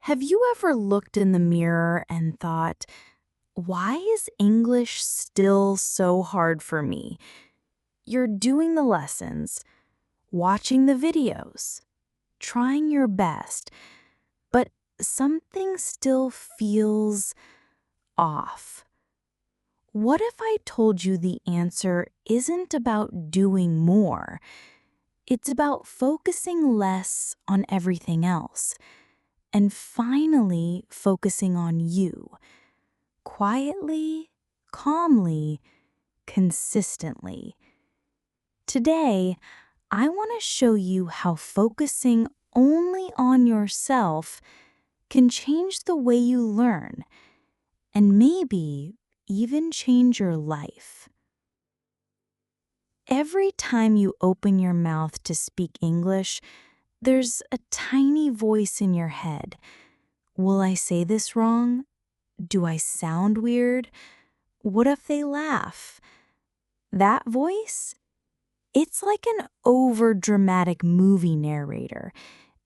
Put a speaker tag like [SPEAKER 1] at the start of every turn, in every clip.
[SPEAKER 1] Have you ever looked in the mirror and thought, why is English still so hard for me? You're doing the lessons, watching the videos, trying your best, but something still feels off. What if I told you the answer isn't about doing more? It's about focusing less on everything else and finally focusing on you. Quietly, calmly, consistently. Today, I want to show you how focusing only on yourself can change the way you learn and maybe even change your life. Every time you open your mouth to speak English, there's a tiny voice in your head. Will I say this wrong? Do I sound weird? What if they laugh? That voice? It's like an over-dramatic movie narrator,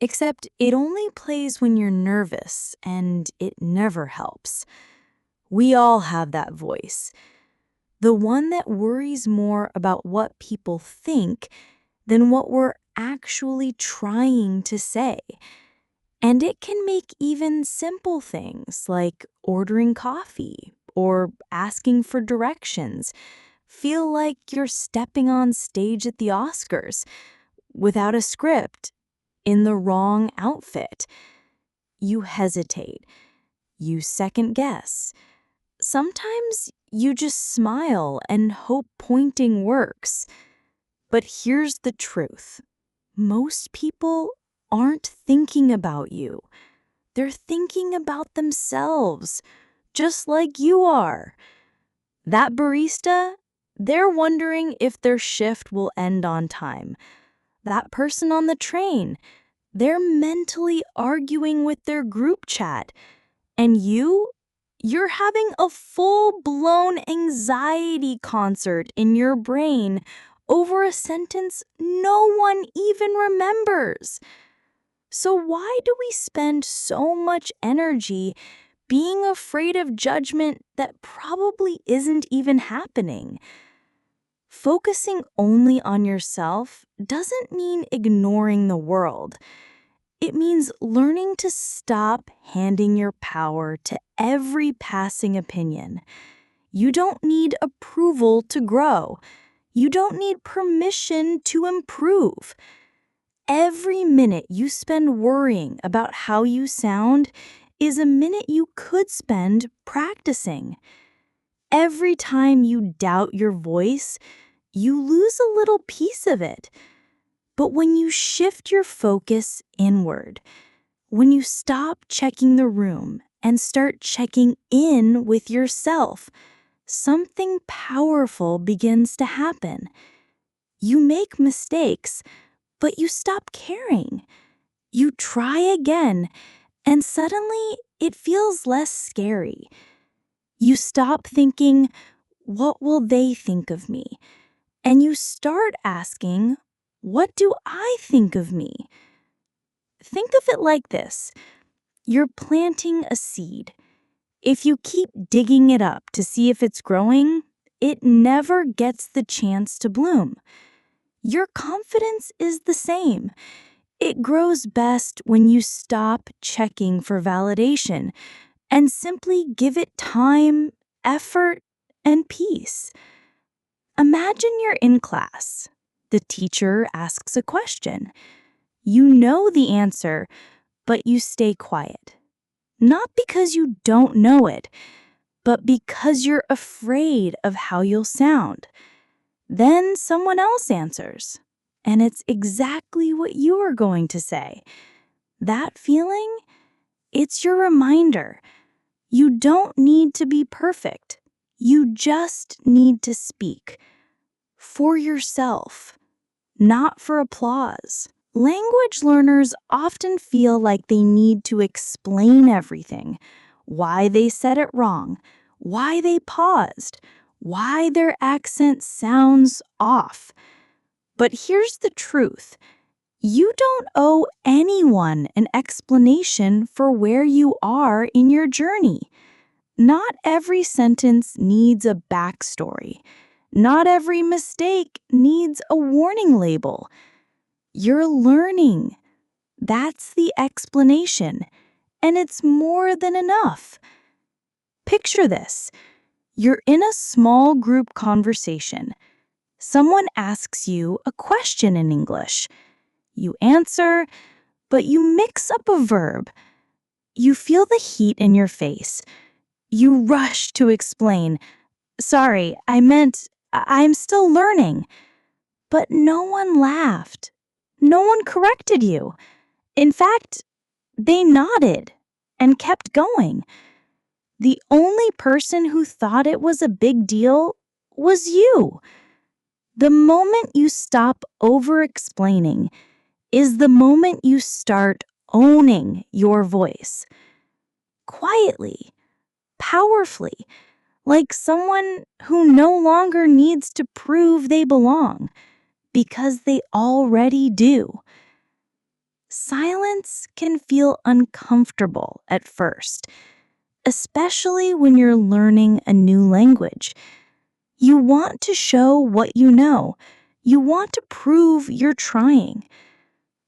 [SPEAKER 1] except it only plays when you're nervous, and it never helps. We all have that voice, the one that worries more about what people think than what we're actually trying to say. And it can make even simple things like ordering coffee or asking for directions feel like you're stepping on stage at the Oscars without a script, in the wrong outfit. You hesitate. You second guess. Sometimes you just smile and hope pointing works. But here's the truth. Most people aren't thinking about you. They're thinking about themselves, just like you are. That barista, they're wondering if their shift will end on time. That person on the train, they're mentally arguing with their group chat. And you're having a full-blown anxiety concert in your brain over a sentence no one even remembers. So why do we spend so much energy being afraid of judgment that probably isn't even happening? Focusing only on yourself doesn't mean ignoring the world. It means learning to stop handing your power to every passing opinion. You don't need approval to grow. You don't need permission to improve. Every minute you spend worrying about how you sound is a minute you could spend practicing. Every time you doubt your voice, you lose a little piece of it. But when you shift your focus inward, when you stop checking the room and start checking in with yourself, something powerful begins to happen. You make mistakes, but you stop caring. You try again, and suddenly it feels less scary. You stop thinking, what will they think of me? And you start asking, what do I think of me? Think of it like this. You're planting a seed. If you keep digging it up to see if it's growing, it never gets the chance to bloom. Your confidence is the same. It grows best when you stop checking for validation and simply give it time, effort, and peace. Imagine you're in class. The teacher asks a question. You know the answer, but you stay quiet. Not because you don't know it, but because you're afraid of how you'll sound. Then someone else answers, and it's exactly what you are going to say. That feeling? It's your reminder. You don't need to be perfect. You just need to speak. For yourself, not for applause. Language learners often feel like they need to explain everything. Why they said it wrong, why they paused, why their accent sounds off. But here's the truth. You don't owe anyone an explanation for where you are in your journey. Not every sentence needs a backstory. Not every mistake needs a warning label. You're learning. That's the explanation, and it's more than enough. Picture this. You're in a small group conversation. Someone asks you a question in English. You answer, but you mix up a verb. You feel the heat in your face. You rush to explain, "Sorry, I meant I'm still learning." But no one laughed. No one corrected you. In fact, they nodded and kept going. The only person who thought it was a big deal was you. The moment you stop over-explaining is the moment you start owning your voice. Quietly, powerfully, like someone who no longer needs to prove they belong, because they already do. Silence can feel uncomfortable at first, especially when you're learning a new language. You want to show what you know. You want to prove you're trying.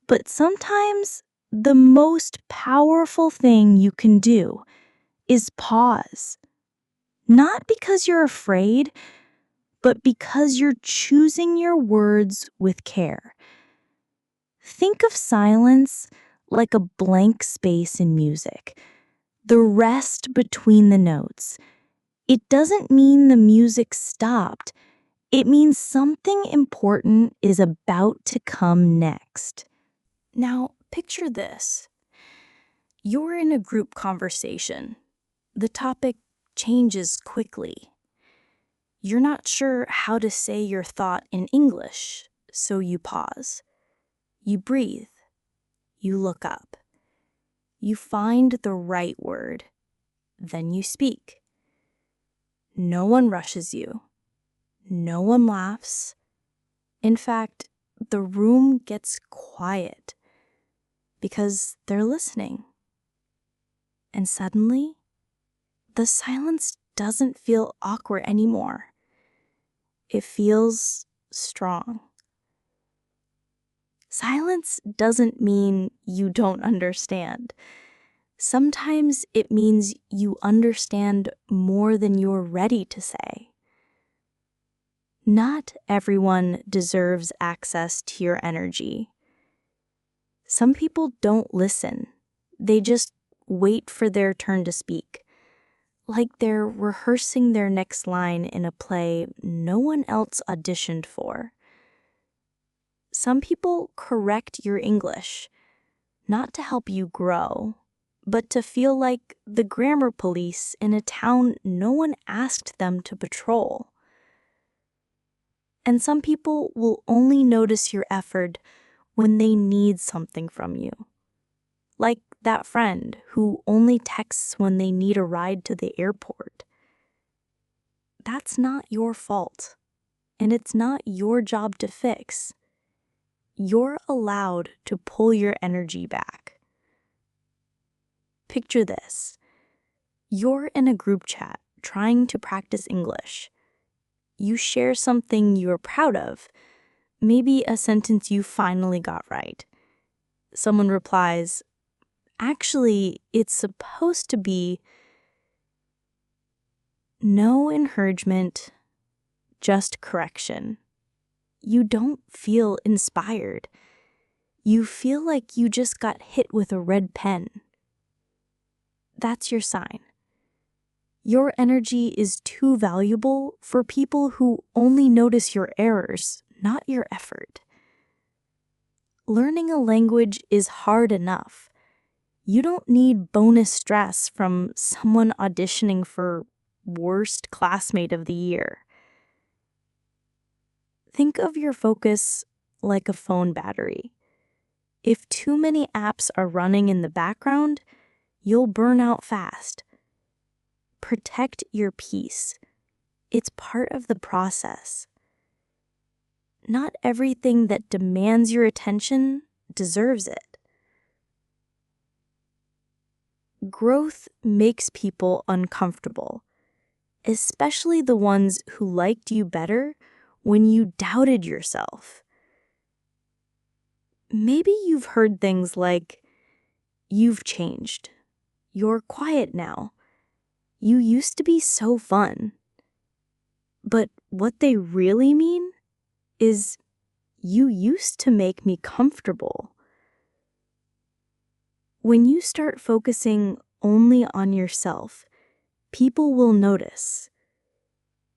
[SPEAKER 1] But sometimes the most powerful thing you can do is pause. Not because you're afraid, but because you're choosing your words with care. Think of silence like a blank space in music, the rest between the notes. It doesn't mean the music stopped. It means something important is about to come next. Now, picture this. You're in a group conversation. The topic changes quickly. You're not sure how to say your thought in English, so you pause. You breathe. You look up. You find the right word. Then you speak. No one rushes you. No one laughs. In fact, the room gets quiet because they're listening. And suddenly, the silence doesn't feel awkward anymore. It feels strong. Silence doesn't mean you don't understand. Sometimes it means you understand more than you're ready to say. Not everyone deserves access to your energy. Some people don't listen. They just wait for their turn to speak, like they're rehearsing their next line in a play no one else auditioned for. Some people correct your English, not to help you grow, but to feel like the grammar police in a town no one asked them to patrol. And some people will only notice your effort when they need something from you. Like that friend who only texts when they need a ride to the airport. That's not your fault, and it's not your job to fix. You're allowed to pull your energy back. Picture this. You're in a group chat trying to practice English. You share something you're proud of, maybe a sentence you finally got right. Someone replies, "Actually, it's supposed to be..." No encouragement, just correction. You don't feel inspired. You feel like you just got hit with a red pen. That's your sign. Your energy is too valuable for people who only notice your errors, not your effort. Learning a language is hard enough. You don't need bonus stress from someone auditioning for worst classmate of the year. Think of your focus like a phone battery. If too many apps are running in the background, you'll burn out fast. Protect your peace. It's part of the process. Not everything that demands your attention deserves it. Growth makes people uncomfortable, especially the ones who liked you better when you doubted yourself. Maybe you've heard things like, "You've changed. You're quiet now. You used to be so fun." But what they really mean is, "You used to make me comfortable." When you start focusing only on yourself, people will notice.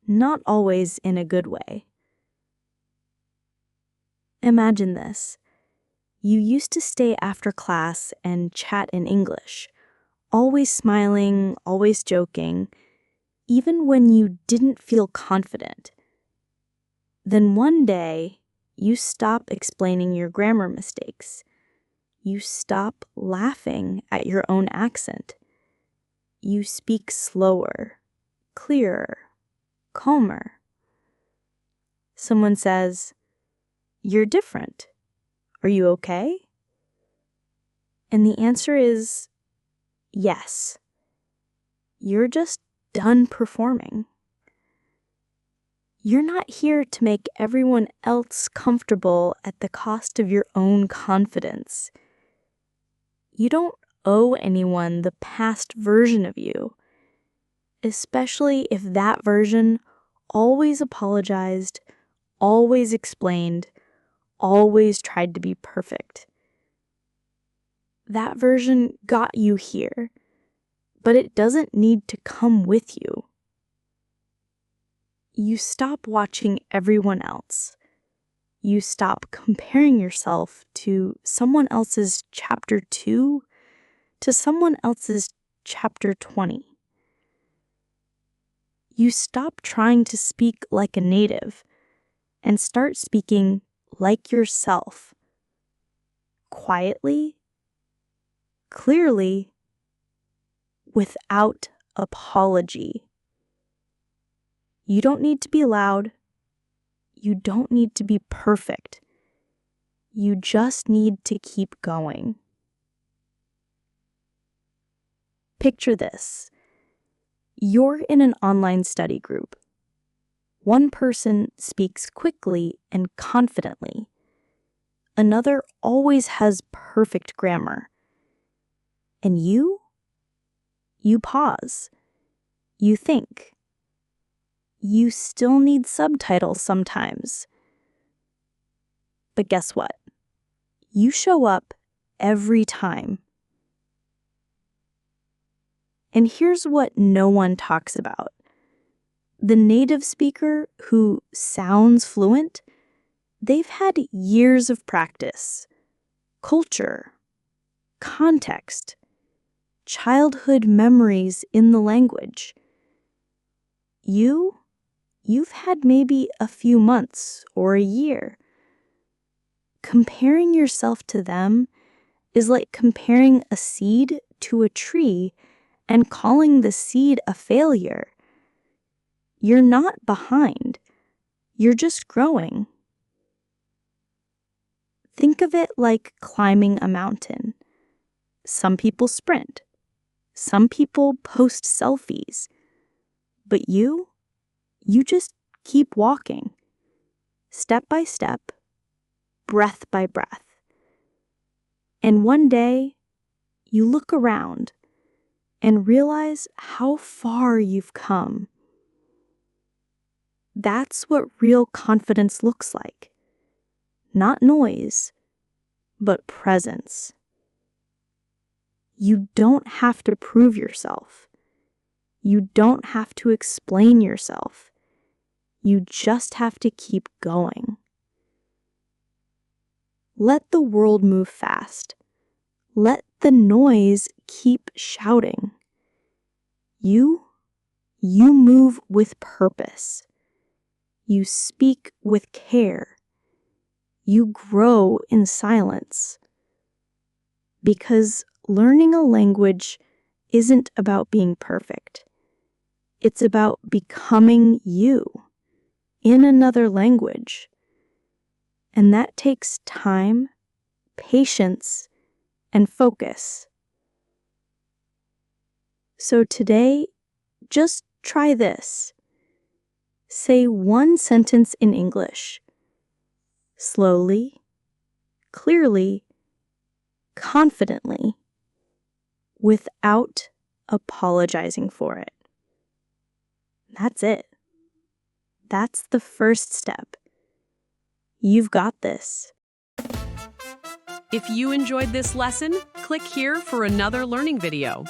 [SPEAKER 1] Not always in a good way. Imagine this. You used to stay after class and chat in English, always smiling, always joking, even when you didn't feel confident. Then one day, you stop explaining your grammar mistakes. You stop laughing at your own accent. You speak slower, clearer, calmer. Someone says, "You're different. Are you okay?" And the answer is yes. You're just done performing. You're not here to make everyone else comfortable at the cost of your own confidence. You don't owe anyone the past version of you, especially if that version always apologized, always explained, always tried to be perfect. That version got you here, but it doesn't need to come with you. You stop watching everyone else. You stop comparing yourself to someone else's chapter 2 to someone else's chapter 20. You stop trying to speak like a native and start speaking like yourself. Quietly, clearly, without apology. You don't need to be loud. You don't need to be perfect. You just need to keep going. Picture this. You're in an online study group. One person speaks quickly and confidently. Another always has perfect grammar. And you? You pause. You think. You still need subtitles sometimes. But guess what? You show up every time. And here's what no one talks about. The native speaker who sounds fluent, they've had years of practice, culture, context, childhood memories in the language. You've had maybe a few months or a year. Comparing yourself to them is like comparing a seed to a tree and calling the seed a failure. You're not behind. You're just growing. Think of it like climbing a mountain. Some people sprint. Some people post selfies. But you just keep walking. Step by step, breath by breath. And one day, you look around and realize how far you've come. That's what real confidence looks like. Not noise, but presence. You don't have to prove yourself. You don't have to explain yourself. You just have to keep going. Let the world move fast. Let the noise keep shouting. You move with purpose. You speak with care. You grow in silence. Because learning a language isn't about being perfect. It's about becoming you in another language. And that takes time, patience, and focus. So today, just try this. Say one sentence in English. Slowly, clearly, confidently, without apologizing for it. That's it. That's the first step. You've got this.
[SPEAKER 2] If you enjoyed this lesson, click here for another learning video.